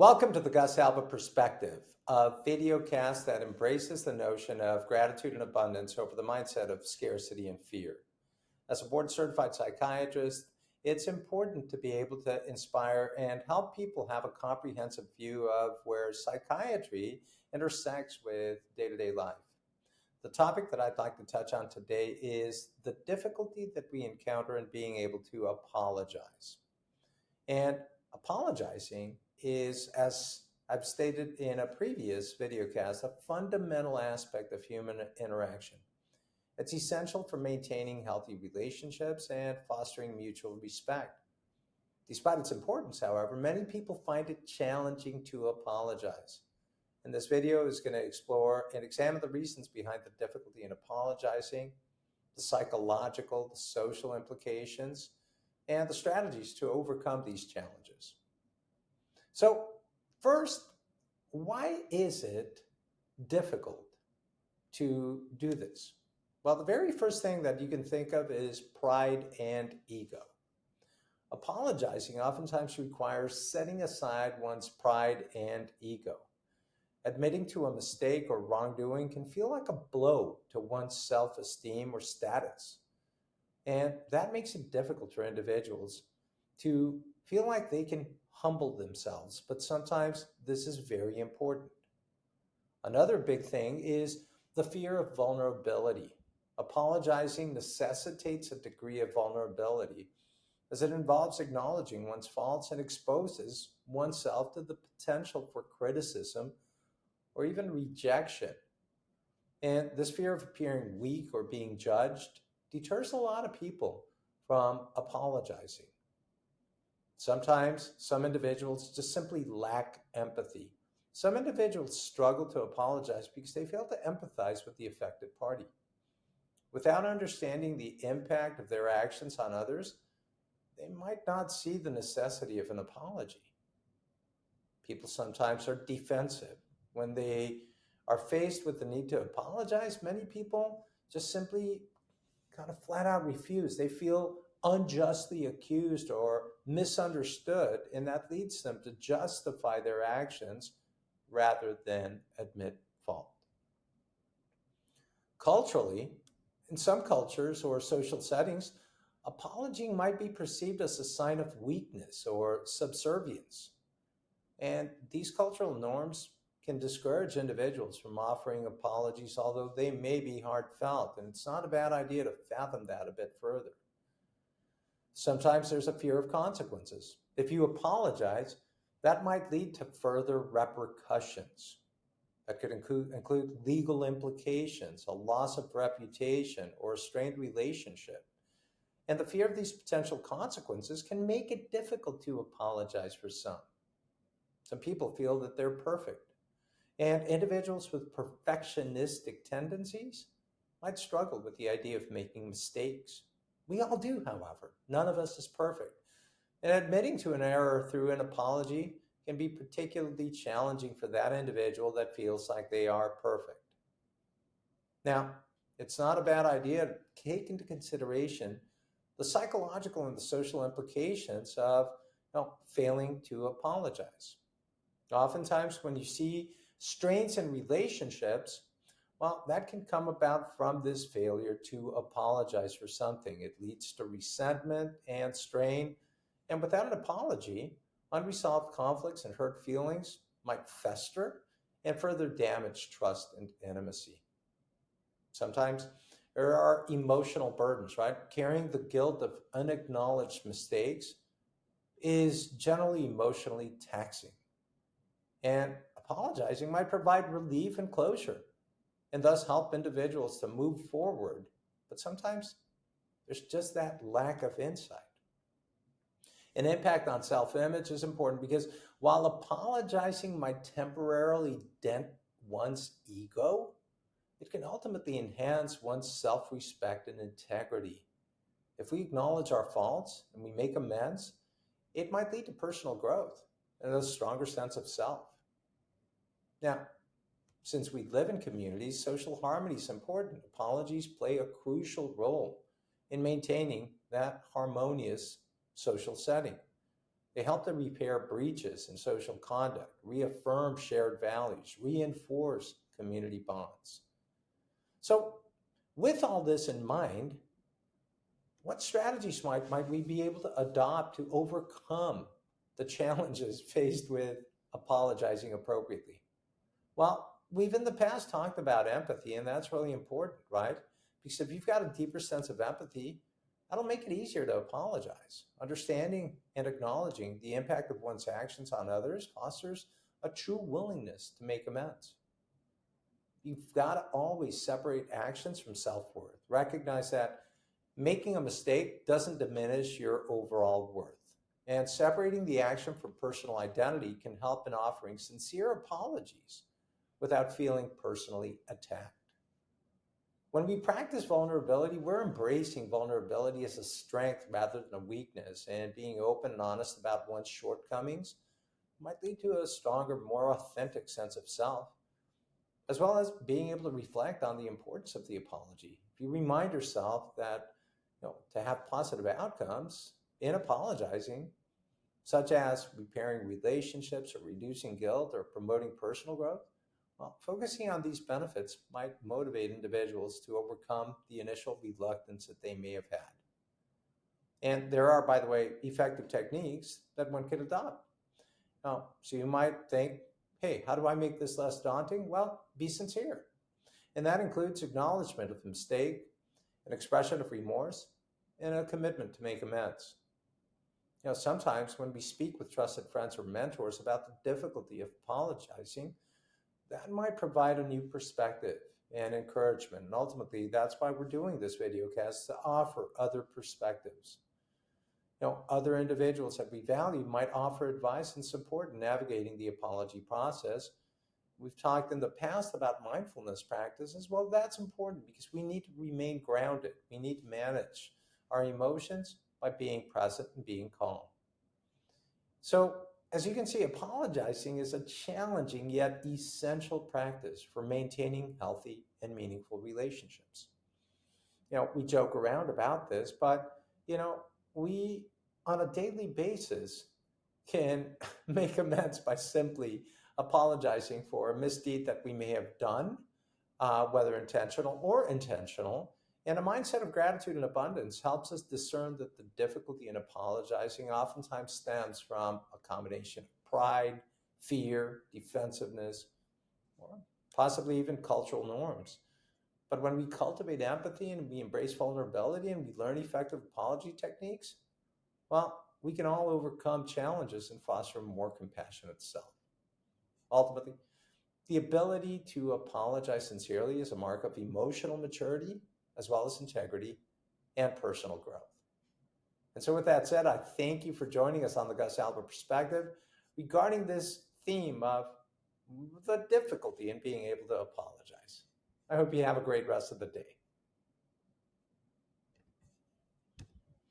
Welcome to the Gus Alba Perspective, a videocast that embraces the notion of gratitude and abundance over the mindset of scarcity and fear. As a board certified psychiatrist, it's important to be able to inspire and help people have a comprehensive view of where psychiatry intersects with day to day life. The topic that I'd like to touch on today is the difficulty that we encounter in being able to apologize. And apologizing is, as I've stated in a previous videocast, a fundamental aspect of human interaction. It's essential for maintaining healthy relationships and fostering mutual respect. Despite its importance, however, many people find it challenging to apologize. And this video is going to explore and examine the reasons behind the difficulty in apologizing, the psychological, the social implications, and the strategies to overcome these challenges. So, first, why is it difficult to do this? Well, the very first thing that you can think of is pride and ego. Apologizing oftentimes requires setting aside one's pride and ego. Admitting to a mistake or wrongdoing can feel like a blow to one's self esteem or status. And that makes it difficult for individuals to feel like they can humble themselves. But sometimes this is very important. Another big thing is the fear of vulnerability. Apologizing necessitates a degree of vulnerability as it involves acknowledging one's faults and exposes oneself to the potential for criticism or even rejection. And this fear of appearing weak or being judged deters a lot of people from apologizing. Sometimes some individuals just simply lack empathy. Some individuals struggle to apologize because they fail to empathize with the affected party. Without understanding the impact of their actions on others, they might not see the necessity of an apology. People sometimes are defensive. When they are faced with the need to apologize, many people just simply kind of flat out refuse. They feel unjustly accused or misunderstood, and that leads them to justify their actions rather than admit fault. Culturally, in some cultures or social settings, apologizing might be perceived as a sign of weakness or subservience. And these cultural norms can discourage individuals from offering apologies, although they may be heartfelt. And it's not a bad idea to fathom that a bit further. Sometimes there's a fear of consequences. If you apologize, that might lead to further repercussions. That could include legal implications, a loss of reputation, or a strained relationship. And the fear of these potential consequences can make it difficult to apologize for some. Some people feel that they're perfect. And individuals with perfectionistic tendencies might struggle with the idea of making mistakes. We all do, however. None of us is perfect. And admitting to an error through an apology can be particularly challenging for that individual that feels like they are perfect. Now, it's not a bad idea to take into consideration the psychological and the social implications of failing to apologize. Oftentimes, when you see strains in relationships, well, that can come about from this failure to apologize for something. It leads to resentment and strain. And without an apology, unresolved conflicts and hurt feelings might fester and further damage trust and intimacy. Sometimes there are emotional burdens, right? Carrying the guilt of unacknowledged mistakes is generally emotionally taxing. And apologizing might provide relief and closure and thus help individuals to move forward. But sometimes there's just that lack of insight. An impact on self image is important because while apologizing might temporarily dent one's ego, it can ultimately enhance one's self respect and integrity. If we acknowledge our faults and we make amends, it might lead to personal growth and a stronger sense of self. Now, since we live in communities, social harmony is important. Apologies play a crucial role in maintaining that harmonious social setting. They help to repair breaches in social conduct, reaffirm shared values, reinforce community bonds. So, with all this in mind, what strategies might we be able to adopt to overcome the challenges faced with apologizing appropriately? Well, we've in the past talked about empathy, and that's really important, right? Because if you've got a deeper sense of empathy, that'll make it easier to apologize. Understanding and acknowledging the impact of one's actions on others fosters a true willingness to make amends. You've got to always separate actions from self worth. Recognize that making a mistake doesn't diminish your overall worth. And separating the action from personal identity can help in offering sincere apologies without feeling personally attacked. When we practice vulnerability, we're embracing vulnerability as a strength rather than a weakness, and being open and honest about one's shortcomings might lead to a stronger, more authentic sense of self, as well as being able to reflect on the importance of the apology. If you remind yourself that, to have positive outcomes in apologizing, such as repairing relationships or reducing guilt or promoting personal growth, well, focusing on these benefits might motivate individuals to overcome the initial reluctance that they may have had. And there are, by the way, effective techniques that one can adopt. Now, so you might think, hey, how do I make this less daunting? Well, be sincere. And that includes acknowledgement of the mistake, an expression of remorse, and a commitment to make amends. Sometimes when we speak with trusted friends or mentors about the difficulty of apologizing, that might provide a new perspective and encouragement. And ultimately, that's why we're doing this video cast, to offer other perspectives. Other individuals that we value might offer advice and support in navigating the apology process. We've talked in the past about mindfulness practices. Well, that's important because we need to remain grounded. We need to manage our emotions by being present and being calm. So, as you can see, apologizing is a challenging yet essential practice for maintaining healthy and meaningful relationships. We joke around about this, but, we on a daily basis can make amends by simply apologizing for a misdeed that we may have done, whether intentional or intentional. And a mindset of gratitude and abundance helps us discern that the difficulty in apologizing oftentimes stems from a combination of pride, fear, defensiveness, or possibly even cultural norms. But when we cultivate empathy and we embrace vulnerability and we learn effective apology techniques, well, we can all overcome challenges and foster a more compassionate self. Ultimately, the ability to apologize sincerely is a mark of emotional maturity, as well as integrity and personal growth. And so with that said, I thank you for joining us on the Gus Albert Perspective regarding this theme of the difficulty in being able to apologize. I hope you have a great rest of the day.